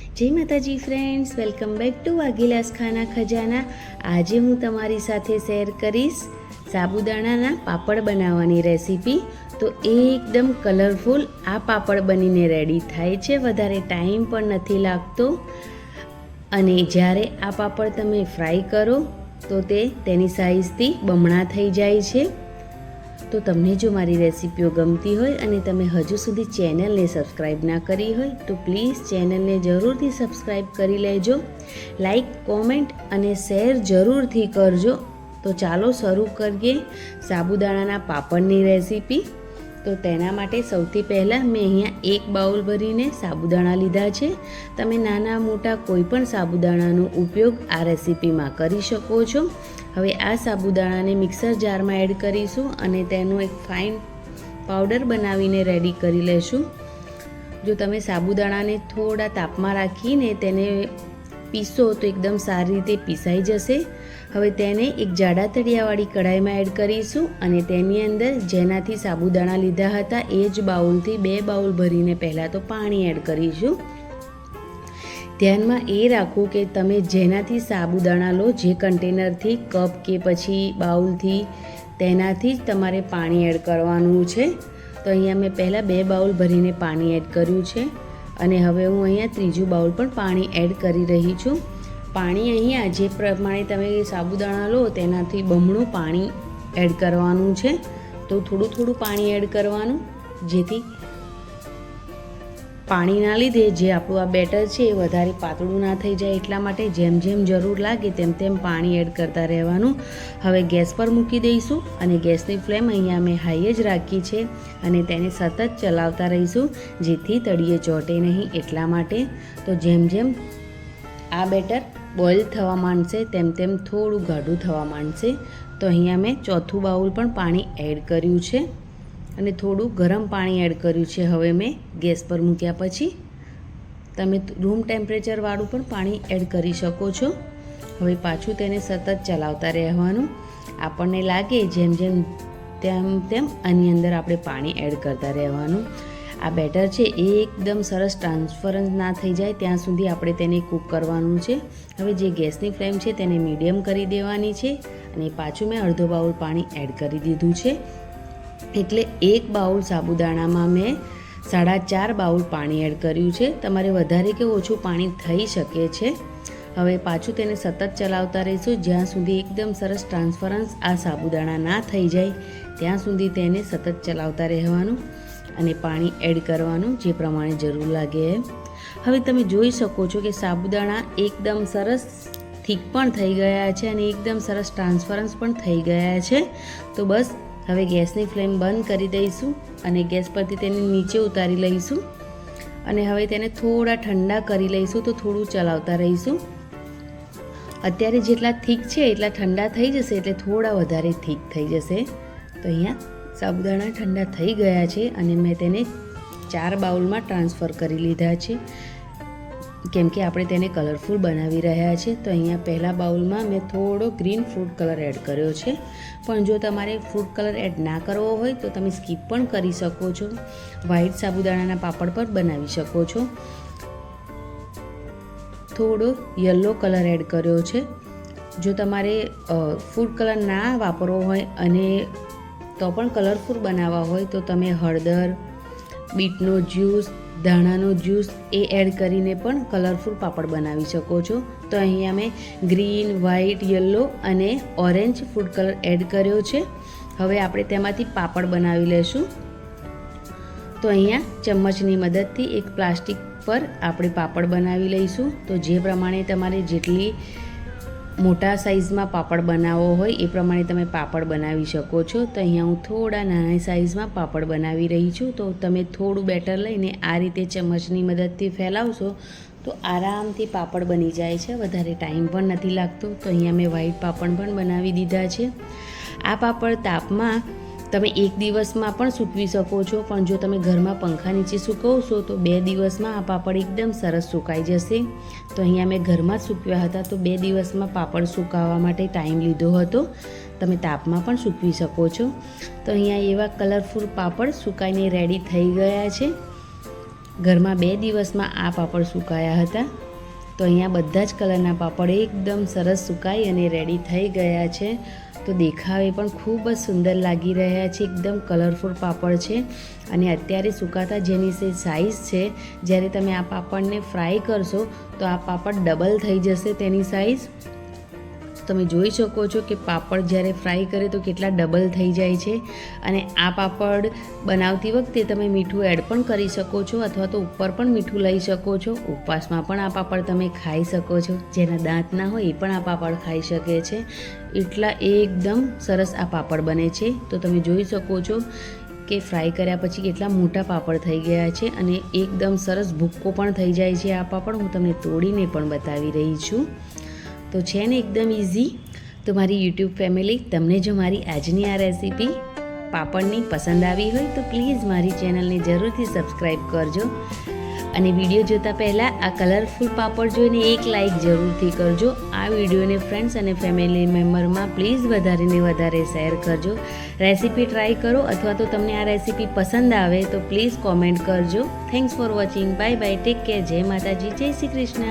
જય માતાજી friends, welcome back to વાઘીલાસ ખાના ખજાના. આજે હું તમારી સાથે શેર કરીશ સાબુદાણાના પાપડ બનાવવાની રેસીપી. તો એકદમ કલરફુલ આ પાપડ બનીને રેડી થાય છે, વધારે ટાઈમ પણ નથી લાગતો. અને જ્યારે આ પાપડ તમે ફ્રાય કરો તો તેની સાઇઝથી બમણા થઈ જાય છે. તો તમને જો મારી રેસીપીઓ ગમતી હોય અને તમે હજુ સુધી ચેનલને સબસ્ક્રાઈબ ના કરી હોય તો પ્લીઝ ચેનલને જરૂરથી સબસ્ક્રાઈબ કરી લેજો. લાઈક, કોમેન્ટ અને શેર જરૂરથી કરજો. તો ચાલો શરૂ કરીએ સાબુદાણાના પાપડની રેસીપી. તો તેના માટે સૌથી પહેલાં મેં અહીંયા એક બાઉલ ભરીને સાબુદાણા લીધા છે. તમે નાના મોટા કોઈ પણ સાબુદાણાનો ઉપયોગ આ રેસીપીમાં કરી શકો છો. હવે આ સાબુદાણાને મિક્સર જારમાં એડ કરીશું અને તેનો એક ફાઇન પાવડર બનાવીને રેડી કરી લેશું. જો તમે સાબુદાણાને થોડા તાપમાં રાખીને તેને પીસો તો એકદમ સારી રીતે પીસાઈ જશે. હવે તેને એક જાડા તળિયાવાળી કઢાઈમાં એડ કરીશું અને તેની અંદર જેનાથી સાબુદાણા લીધા હતા એ જ બાઉલથી 2 બાઉલ ભરીને પહેલાં તો પાણી એડ કરીશું. ધ્યાનમાં એ રાખવું કે તમે જેનાથી સાબુદાણા લો, જે કન્ટેનરથી, કપ કે પછી બાઉલથી, તેનાથી જ તમારે પાણી એડ કરવાનું છે. તો અહીંયા મેં પહેલાં 2 બાઉલ ભરીને પાણી એડ કર્યું છે અને હવે હું અહીંયા ત્રીજું બાઉલ પણ પાણી એડ કરી રહી છું. પાણી અહીંયા જે પ્રમાણે તમે સાબુદાણા લો તેનાથી બમણું પાણી એડ કરવાનું છે. તો થોડું થોડું પાણી એડ કરવાનું, જેથી પાણીના લીધે જે આપણું આ બેટર છે એ વધારે પાતળું ના થઈ જાય. એટલા માટે જેમ જેમ જરૂર લાગે તેમ તેમ પાણી એડ કરતા રહેવાનું. હવે ગેસ પર મૂકી દઈશું અને ગેસની ફ્લેમ અહીંયા મેં હાઈ જ રાખી છે અને તેને સતત ચલાવતા રહીશું, જેથી તળિયે ચોંટે નહીં એટલા માટે. તો જેમ જેમ આ બેટર બોઇલ થવા માંડશે તેમ તેમ થોડું ગાઢું થવા માંડશે. તો અહીંયા મેં ચોથું બાઉલ પણ પાણી એડ કર્યું છે અને થોડું ગરમ પાણી એડ કર્યું છે. હવે મેં ગેસ પર મૂક્યા પછી તમે રૂમ ટેમ્પરેચરવાળું પણ પાણી એડ કરી શકો છો. હવે પાછું તેને સતત ચલાવતા રહેવાનું. આપણને લાગે જેમ જેમ તેમ આની અંદર આપણે પાણી એડ કરતા રહેવાનું. આ બેટર છે એ એકદમ સરસ ટ્રાન્સફરન્સ ના થઈ જાય ત્યાં સુધી આપણે તેને કૂક કરવાનું છે. હવે જે ગેસની ફ્લેમ છે તેને મીડિયમ કરી દેવાની છે અને પાછું મેં અડધો બાઉલ પાણી એડ કરી દીધું છે. એટલે 1 બાઉલ સાબુદાણામાં મેં 4.5 બાઉલ પાણી એડ કર્યું છે. તમારે વધારે કે ઓછું પાણી થઈ શકે છે. હવે પાછું તેને સતત ચલાવતા રહીશું જ્યાં સુધી એકદમ સરસ ટ્રાન્સફરન્સ આ સાબુદાણા ના થઈ જાય ત્યાં સુધી તેને સતત ચલાવતા રહેવાનું અને પાણી એડ કરવાનું જે પ્રમાણે જરૂર લાગે એમ. હવે તમે જોઈ શકો છો કે સાબુદાણા એકદમ સરસ થીક પણ થઈ ગયા છે અને એકદમ સરસ ટ્રાન્સફરન્સ પણ થઈ ગયા છે. તો બસ હવે ગેસની ફ્લેમ બંધ કરી દઈશું અને ગેસ પરથી તેને નીચે ઉતારી લઈશું અને હવે તેને થોડા ઠંડા કરી લઈશું. તો થોડું ચલાવતા રહીશું. અત્યારે જેટલા થીક છે એટલા ઠંડા થઈ જશે એટલે થોડા વધારે થીક થઈ જશે. તો અહીંયા સાબુદાણા ઠંડા થઈ ગયા છે અને મેં તેને 4 બાઉલમાં ટ્રાન્સફર કરી લીધા છે, કેમ કે આપણે તેને કલરફુલ બનાવી રહ્યા છે. તો અહીંયા પહેલા બાઉલમાં મેં થોડો ગ્રીન ફ્રૂટ કલર એડ કર્યો છે, પણ જો તમારે ફ્રૂટ કલર એડ ના કરવો હોય તો તમે સ્કીપ પણ કરી શકો છો. વ્હાઈટ સાબુદાણાના પાપડ પર બનાવી શકો છો. થોડો યલો કલર એડ કર્યો છે. જો તમારે ફૂડ કલર ના વાપરવો હોય અને તો પણ કલરફુલ બનાવવા હોય તો તમે હળદર, બીટનો જ્યુસ, ધાણાનો જ્યુસ એ એડ કરીને પણ કલરફુલ પાપડ બનાવી શકો છો. તો અહીંયા મેં ગ્રીન, વ્હાઈટ, યલો અને ઓરેન્જ ફૂડ કલર એડ કર્યો છે. હવે આપણે તેમાંથી પાપડ બનાવી લઈશું. તો અહીંયા ચમચની મદદથી એક પ્લાસ્ટિક પર આપણે પાપડ બનાવી લઈશું. તો જે પ્રમાણે તમારે જેટલી મોટા સાઇઝમાં પાપડ બનાવવો હોય એ પ્રમાણે તમે પાપડ બનાવી શકો છો. તો અહીંયા હું થોડા નાની સાઇઝમાં પાપડ બનાવી રહી છું. તો તમે થોડું બેટર લઈને આ રીતે ચમચની મદદથી ફેલાવશો તો આરામથી પાપડ બની જાય છે, વધારે ટાઈમ પણ નથી લાગતો. તો અહીંયા મેં વ્હાઈટ પાપડ પણ બનાવી દીધા છે. આ પાપડ તાપમાં તમે 1 દિવસમાં પણ સૂકવી શકો છો, પણ જો તમે ઘરમાં પંખા નીચે સૂકવશો તો 2 દિવસમાં આ પાપડ એકદમ સરસ સુકાઈ જશે. તો અહીંયા મેં ઘરમાં જ સૂકવ્યા હતા તો 2 દિવસમાં પાપડ સુકાવવા માટે ટાઈમ લીધો હતો. તમે તાપમાં પણ સૂકવી શકો છો. તો અહીંયા એવા કલરફુલ પાપડ સુકાઈને રેડી થઈ ગયા છે. ઘરમાં 2 દિવસમાં આ પાપડ સુકાયા હતા. તો અહીંયા બધા જ કલરના પાપડ એકદમ સરસ સુકાઈ અને રેડી થઈ ગયા છે. તો દેખાવે પણ ખૂબ જ સુંદર લાગી રહ્યા છે. એકદમ કલરફુલ પાપડ છે અને અત્યારે સુકાતા જેની સાઇઝ છે, જ્યારે તમે આ પાપડને ફ્રાય કરશો તો આ પાપડ ડબલ થઈ જશે તેની સાઇઝ. તમે જોઈ શકો છો કે પાપડ જ્યારે ફ્રાય કરે તો કેટલા ડબલ થઈ જાય છે. અને આ પાપડ બનાવતી વખતે તમે મીઠું એડ પણ કરી શકો છો અથવા તો ઉપર પણ મીઠું લઈ શકો છો. ઉપવાસમાં પણ આ પાપડ તમે ખાઈ શકો છો. જેના દાંત ના હોય એ પણ આ પાપડ ખાઈ શકે છે. એટલા એકદમ સરસ આ પાપડ બને છે. તો તમે જોઈ શકો છો કે ફ્રાય કર્યા પછી કેટલા મોટા પાપડ થઈ ગયા છે અને એકદમ સરસ ભૂક્કો પણ થઈ જાય છે આ પાપડ. હું તમને તોડીને પણ બતાવી રહી છું. તો છે ને એકદમ ઇઝી. તો મારી યુટ્યુબ ફેમિલી, તમને જો મારી આજની આ રેસીપી પાપડની પસંદ આવી હોય તો પ્લીઝ મારી ચેનલને જરૂરથી સબસ્ક્રાઈબ કરજો. અને વિડીયો જોતાં પહેલાં આ કલરફુલ પાપડ જોઈને એક લાઇક જરૂરથી કરજો. આ વિડીયોને ફ્રેન્ડ્સ અને ફેમિલી મેમ્બરમાં પ્લીઝ વધારે ને વધારે શેર કરજો. રેસીપી ટ્રાય કરો અથવા તો તમને આ રેસીપી પસંદ આવે તો પ્લીઝ કોમેન્ટ કરજો. Thanks for watching. Bye bye. Take care. જય માતાજી. જય શ્રી કૃષ્ણ.